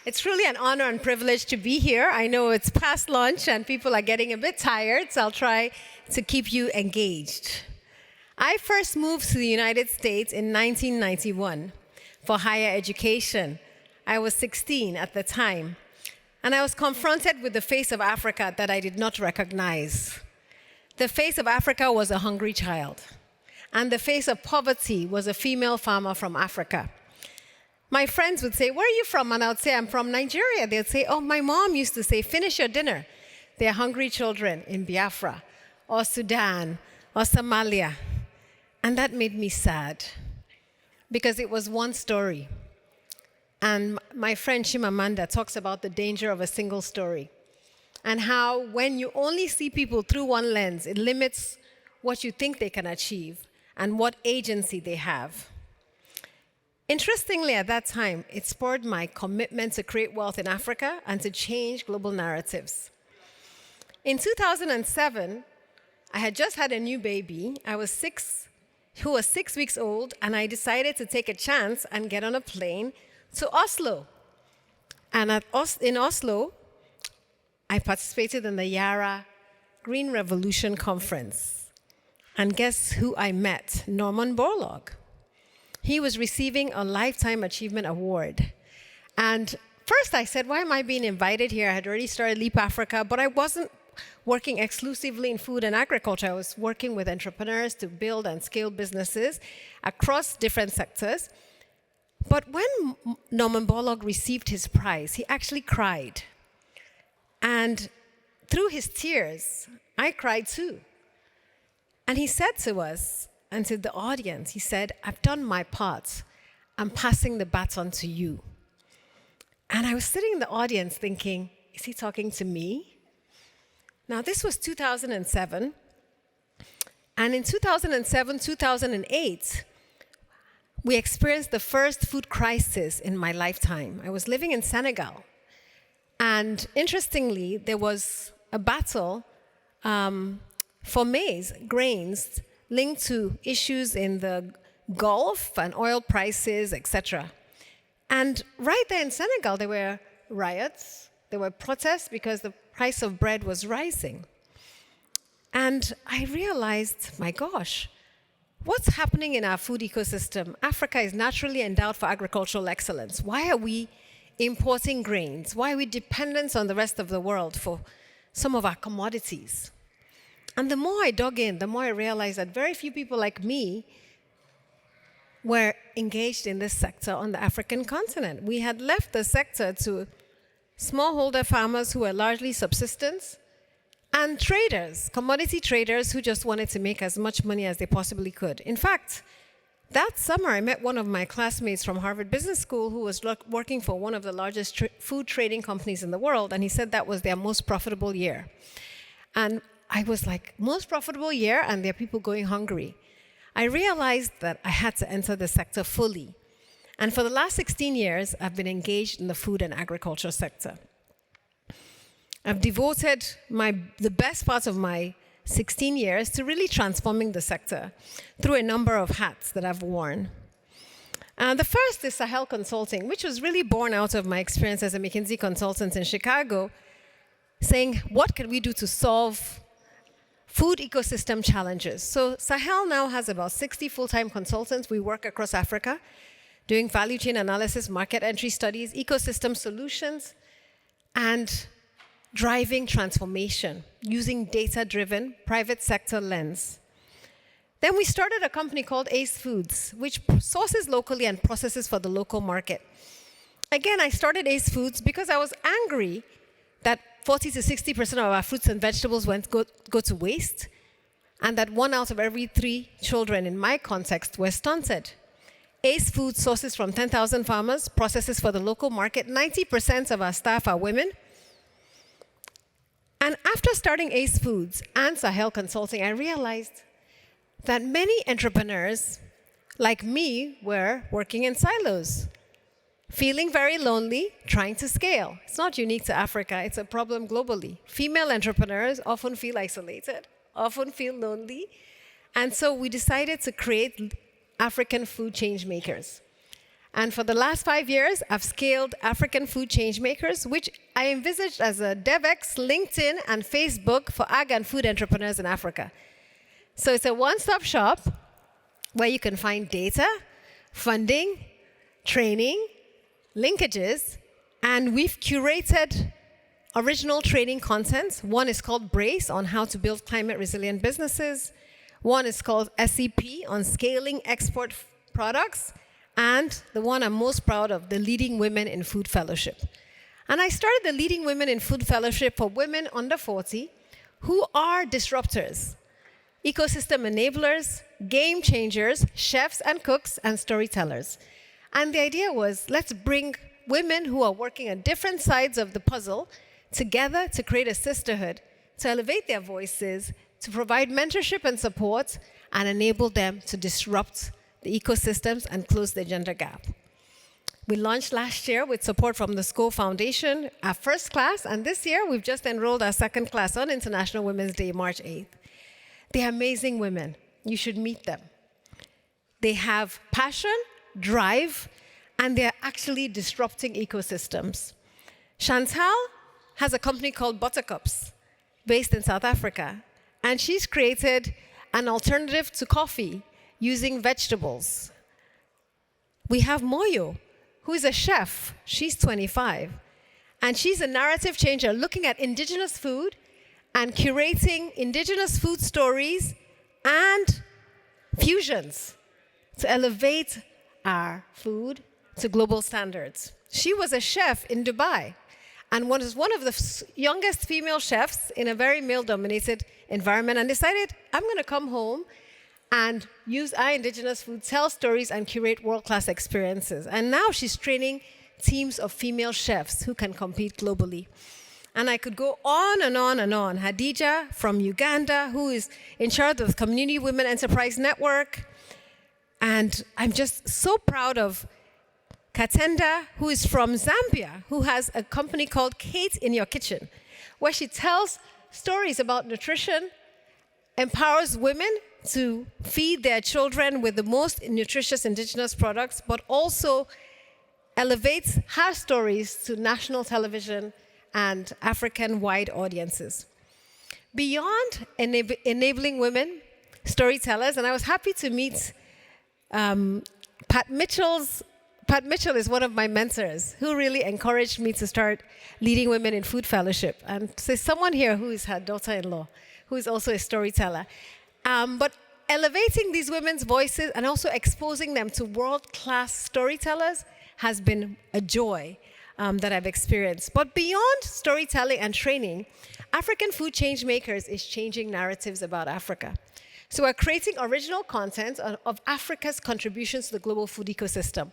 It's really an honor and privilege to be here. I know it's past lunch and people are getting a bit tired, so I'll try to keep you engaged. I first moved to the United States in 1991 for higher education. I was 16 at the time, and I was confronted with the face of Africa that I did not recognize. The face of Africa was a hungry child, and the face of poverty was a female farmer from Africa. My friends would say, "Where are you from?" And I would say, "I'm from Nigeria." They would say, "Oh, my mom used to say, finish your dinner." They're hungry children in Biafra, or Sudan, or Somalia. And that made me sad, because it was one story. And my friend Shimamanda talks about the danger of a single story, and how when you only see people through one lens, it limits what you think they can achieve and what agency they have. Interestingly, at that time, it spurred my commitment to create wealth in Africa and to change global narratives. In 2007, I had just had a new baby. Who was 6 weeks old, and I decided to take a chance and get on a plane to Oslo. And in Oslo, I participated in the Yara Green Revolution Conference. And guess who I met? Norman Borlaug. He was receiving a Lifetime Achievement Award. And first I said, why am I being invited here? I had already started Leap Africa, but I wasn't working exclusively in food and agriculture. I was working with entrepreneurs to build and scale businesses across different sectors. But when Norman Borlaug received his prize, he actually cried. And through his tears, I cried too. And he said to us, and to the audience, he said, "I've done my part. I'm passing the baton to you." And I was sitting in the audience thinking, is he talking to me? Now, this was 2007. And in 2007, 2008, we experienced the first food crisis in my lifetime. I was living in Senegal. And interestingly, there was a battle for maize, grains, linked to issues in the Gulf and oil prices, etc. And right there in Senegal, there were riots, there were protests because the price of bread was rising. And I realized, my gosh, what's happening in our food ecosystem? Africa is naturally endowed for agricultural excellence. Why are we importing grains? Why are we dependent on the rest of the world for some of our commodities? And the more I dug in, the more I realized that very few people like me were engaged in this sector on the African continent. We had left the sector to smallholder farmers who were largely subsistence, and traders, commodity traders who just wanted to make as much money as they possibly could. In fact, that summer I met one of my classmates from Harvard Business School who was working for one of the largest food trading companies in the world, and he said that was their most profitable year. And I was like, most profitable year, and there are people going hungry. I realized that I had to enter the sector fully. And for the last 16 years, I've been engaged in the food and agriculture sector. I've devoted the best part of my 16 years to really transforming the sector through a number of hats that I've worn. The first is Sahel Consulting, which was really born out of my experience as a McKinsey consultant in Chicago, saying, what can we do to solve food ecosystem challenges? So Sahel now has about 60 full-time consultants. We work across Africa, doing value chain analysis, market entry studies, ecosystem solutions, and driving transformation using data-driven private sector lens. Then we started a company called Ace Foods, which sources locally and processes for the local market. Again, I started Ace Foods because I was angry that 40 to 60% of our fruits and vegetables go to waste, and that 1 out of every 3 children in my context were stunted. Ace Foods sources from 10,000 farmers, processes for the local market. 90% of our staff are women. And after starting Ace Foods and Sahel Consulting, I realized that many entrepreneurs like me were working in silos, feeling very lonely, trying to scale. It's not unique to Africa, it's a problem globally. Female entrepreneurs often feel isolated, often feel lonely. And so we decided to create African food change makers. And for the last 5 years, I've scaled African Food Changemakers, which I envisaged as a DevX, LinkedIn, and Facebook for ag and food entrepreneurs in Africa. So it's a one-stop shop where you can find data, funding, training, linkages, and we've curated original training content. One is called Brace on how to build climate resilient businesses. One is called SEP on scaling export products. And the one I'm most proud of, the Leading Women in Food Fellowship. And I started the Leading Women in Food Fellowship for women under 40 who are disruptors, ecosystem enablers, game changers, chefs and cooks, and storytellers. And the idea was, let's bring women who are working on different sides of the puzzle together to create a sisterhood, to elevate their voices, to provide mentorship and support, and enable them to disrupt the ecosystems and close the gender gap. We launched last year with support from the SCO Foundation, our first class, and this year we've just enrolled our second class on International Women's Day, March 8th. They're amazing women. You should meet them. They have passion, drive, and they're actually disrupting ecosystems. Chantal has a company called Buttercups, based in South Africa, and she's created an alternative to coffee using vegetables. We have Moyo, who is a chef. She's 25. And she's a narrative changer looking at indigenous food and curating indigenous food stories and fusions to elevate our food to global standards. She was a chef in Dubai and was one of the youngest female chefs in a very male-dominated environment and decided, I'm going to come home and use our indigenous food, tell stories, and curate world-class experiences. And now she's training teams of female chefs who can compete globally. And I could go on and on and on. Hadija from Uganda, who is in charge of the Community Women Enterprise Network. And I'm just so proud of Katenda, who is from Zambia, who has a company called Kate in Your Kitchen, where she tells stories about nutrition, empowers women to feed their children with the most nutritious indigenous products, but also elevates her stories to national television and African-wide audiences. Beyond enabling women storytellers, and I was happy to meet Pat Mitchell is one of my mentors who really encouraged me to start Leading Women in Food Fellowship. And there's someone here who is her daughter-in-law, who is also a storyteller. But elevating these women's voices and also exposing them to world-class storytellers has been a joy that I've experienced. But beyond storytelling and training, African Food Changemakers is changing narratives about Africa. So we're creating original content of Africa's contributions to the global food ecosystem.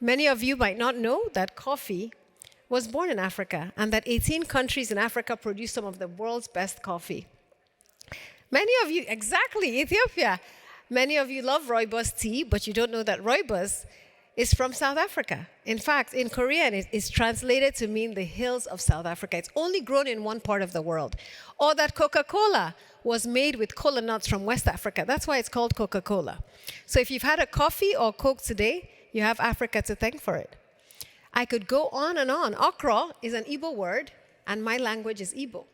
Many of you might not know that coffee was born in Africa and that 18 countries in Africa produce some of the world's best coffee. Many of you, exactly, Ethiopia. Many of you love rooibos tea, but you don't know that rooibos is from South Africa. In fact, in Korean, it is translated to mean the hills of South Africa. It's only grown in one part of the world. Or that Coca-Cola was made with kola nuts from West Africa. That's why it's called Coca-Cola. So if you've had a coffee or Coke today, you have Africa to thank for it. I could go on and on. Okra is an Igbo word, and my language is Igbo.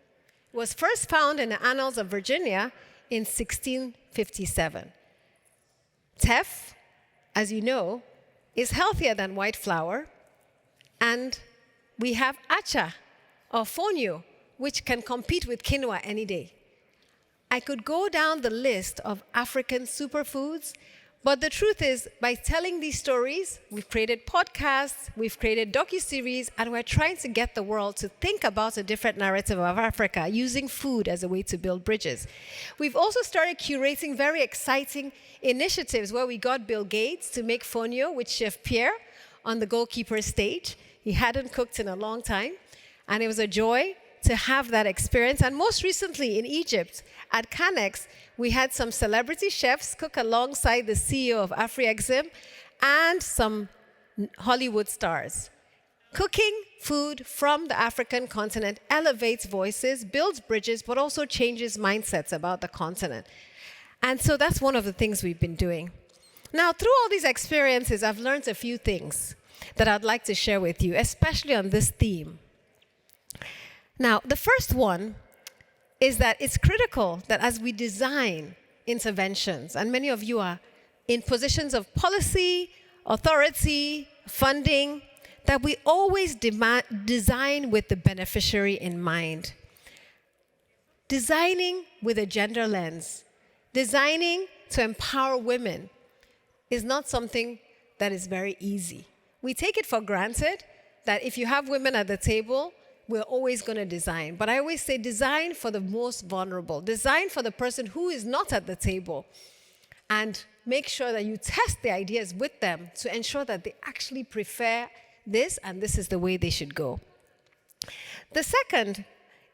It was first found in the Annals of Virginia in 1657. Teff, as you know, is healthier than white flour. And we have acha, or fonio, which can compete with quinoa any day. I could go down the list of African superfoods, but the truth is, by telling these stories, we've created podcasts, we've created docuseries, and we're trying to get the world to think about a different narrative of Africa, using food as a way to build bridges. We've also started curating very exciting initiatives where we got Bill Gates to make fonio with Chef Pierre on the goalkeeper stage. He hadn't cooked in a long time, and it was a joy to have that experience. And most recently in Egypt, at Canex, we had some celebrity chefs cook alongside the CEO of AfriExim and some Hollywood stars. Cooking food from the African continent elevates voices, builds bridges, but also changes mindsets about the continent. And so that's one of the things we've been doing. Now, through all these experiences, I've learned a few things that I'd like to share with you, especially on this theme. Now, the first one is that it's critical that as we design interventions, and many of you are in positions of policy, authority, funding, that we always design with the beneficiary in mind. Designing with a gender lens, designing to empower women is not something that is very easy. We take it for granted that if you have women at the table, we're always going to design. But I always say design for the most vulnerable. Design for the person who is not at the table. And make sure that you test the ideas with them to ensure that they actually prefer this and this is the way they should go. The second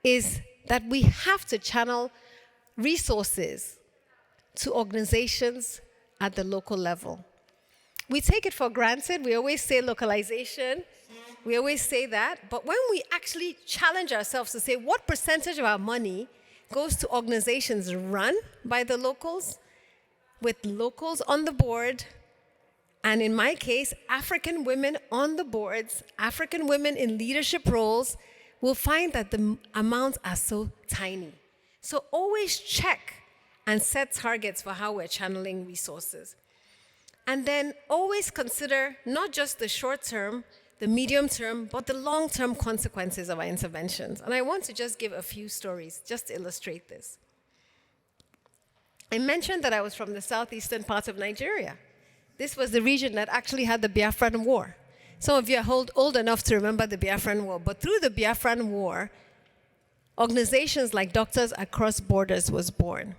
is that we have to channel resources to organizations at the local level. We take it for granted. We always say localization. We always say that. But when we actually challenge ourselves to say what percentage of our money goes to organizations run by the locals, with locals on the board, and in my case, African women on the boards, African women in leadership roles, we'll find that the amounts are so tiny. So always check and set targets for how we're channeling resources. And then always consider not just the short term, the medium term, but the long-term consequences of our interventions. And I want to just give a few stories just to illustrate this. I mentioned that I was from the southeastern part of Nigeria. This was the region that actually had the Biafran War. Some of you are old enough to remember the Biafran War, but through the Biafran War, organizations like Doctors Across Borders was born.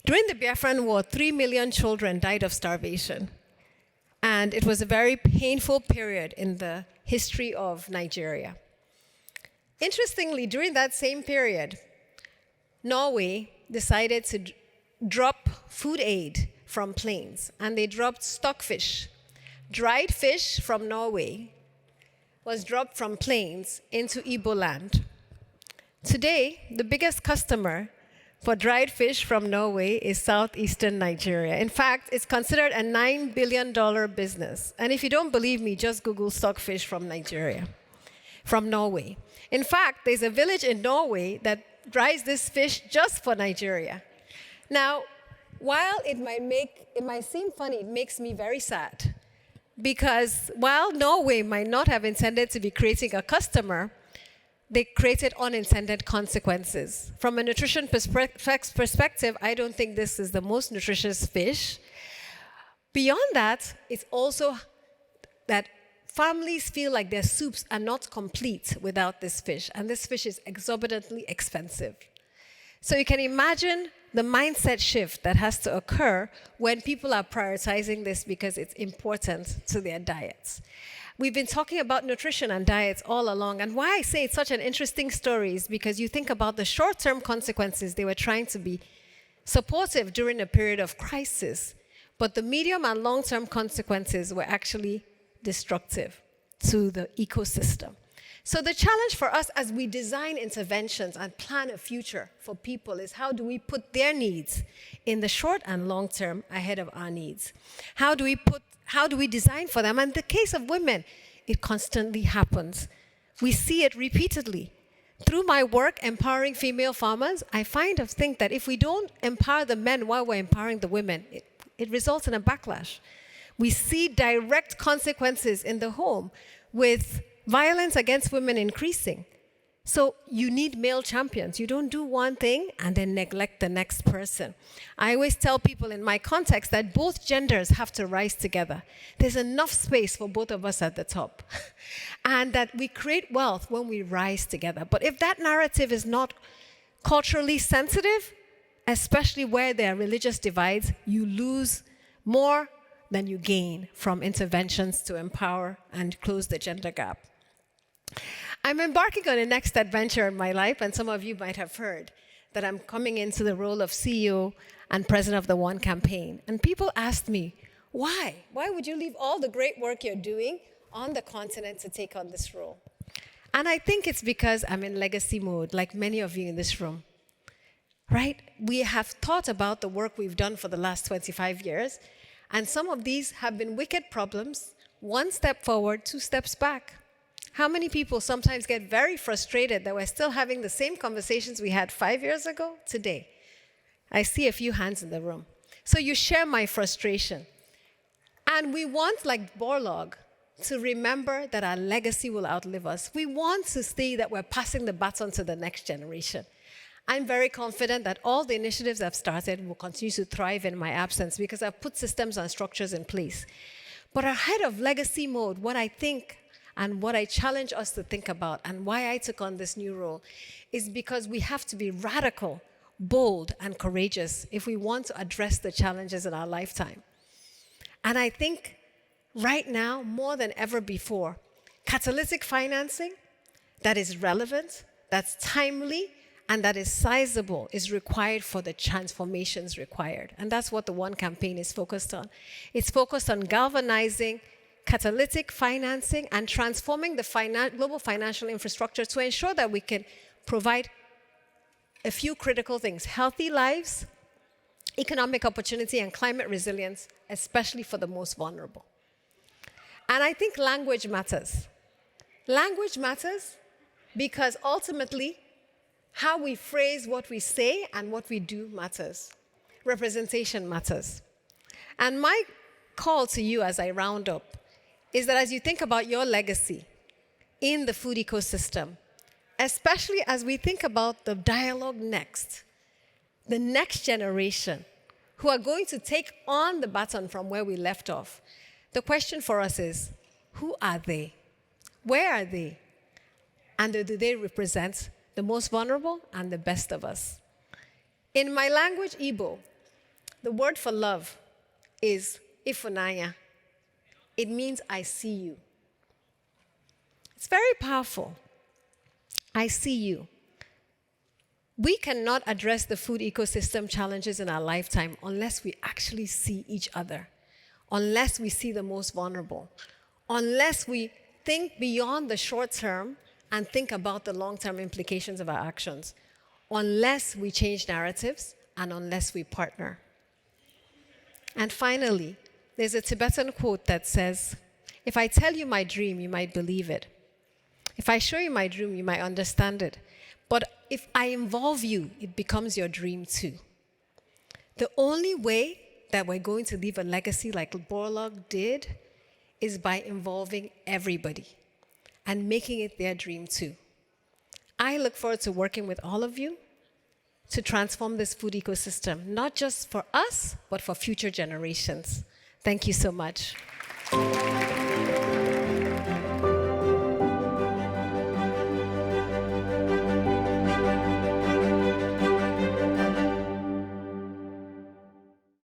During the Biafran War, 3 million children died of starvation. And it was a very painful period in the history of Nigeria. Interestingly, during that same period, Norway decided to drop food aid from planes, and they dropped stockfish. Dried fish from Norway was dropped from planes into Igbo land. Today, the biggest customer for dried fish from Norway is southeastern Nigeria. In fact, it's considered a $9 billion business. And if you don't believe me, just Google stockfish from Nigeria, from Norway. In fact, there's a village in Norway that dries this fish just for Nigeria. Now, while it might seem funny, it makes me very sad. Because while Norway might not have intended to be creating a customer, they created unintended consequences. From a nutrition perspective, I don't think this is the most nutritious fish. Beyond that, it's also that families feel like their soups are not complete without this fish, and this fish is exorbitantly expensive. So you can imagine the mindset shift that has to occur when people are prioritizing this because it's important to their diets. We've been talking about nutrition and diets all along, and why I say it's such an interesting story is because you think about the short-term consequences. They were trying to be supportive during a period of crisis, but the medium and long-term consequences were actually destructive to the ecosystem. So the challenge for us as we design interventions and plan a future for people is how do we put their needs in the short and long term ahead of our needs? How do we design for them? And in the case of women, it constantly happens. We see it repeatedly. Through my work empowering female farmers, I think that if we don't empower the men while we're empowering the women, it results in a backlash. We see direct consequences in the home with violence against women increasing. So you need male champions. You don't do one thing and then neglect the next person. I always tell people in my context that both genders have to rise together. There's enough space for both of us at the top. And that we create wealth when we rise together. But if that narrative is not culturally sensitive, especially where there are religious divides, you lose more than you gain from interventions to empower and close the gender gap. I'm embarking on a next adventure in my life, and some of you might have heard that I'm coming into the role of CEO and president of the One Campaign. And people asked me, why? Why would you leave all the great work you're doing on the continent to take on this role? And I think it's because I'm in legacy mode, like many of you in this room, right? We have thought about the work we've done for the last 25 years, And some of these have been wicked problems, one step forward, two steps back. How many people sometimes get very frustrated that we're still having the same conversations we had 5 years ago today? I see a few hands in the room. So you share my frustration. And we want, like Borlaug, to remember that our legacy will outlive us. We want to see that we're passing the baton to the next generation. I'm very confident that all the initiatives I've started will continue to thrive in my absence because I've put systems and structures in place. But ahead of legacy mode, what I think and what I challenge us to think about and why I took on this new role is because we have to be radical, bold, and courageous if we want to address the challenges in our lifetime. And I think right now, more than ever before, catalytic financing that is relevant, that's timely, and that is sizable is required for the transformations required. And that's what the One campaign is focused on. It's focused on galvanizing catalytic financing and transforming the global financial infrastructure to ensure that we can provide a few critical things: healthy lives, economic opportunity, and climate resilience, especially for the most vulnerable. And I think language matters. Language matters because ultimately, how we phrase what we say and what we do matters. Representation matters. And my call to you as I round up is that as you think about your legacy in the food ecosystem, especially as we think about the DialgoueNEXT, the next generation who are going to take on the baton from where we left off, the question for us is, who are they? Where are they? And do they represent the most vulnerable and the best of us? In my language, Igbo, the word for love is ifunanya. It means I see you. It's very powerful. I see you. We cannot address the food ecosystem challenges in our lifetime unless we actually see each other, unless we see the most vulnerable, unless we think beyond the short term and think about the long-term implications of our actions, unless we change narratives and unless we partner. And finally, there's a Tibetan quote that says, if I tell you my dream, you might believe it. If I show you my dream, you might understand it. But if I involve you, it becomes your dream too. The only way that we're going to leave a legacy like Borlaug did is by involving everybody and making it their dream too. I look forward to working with all of you to transform this food ecosystem, not just for us, but for future generations. Thank you so much.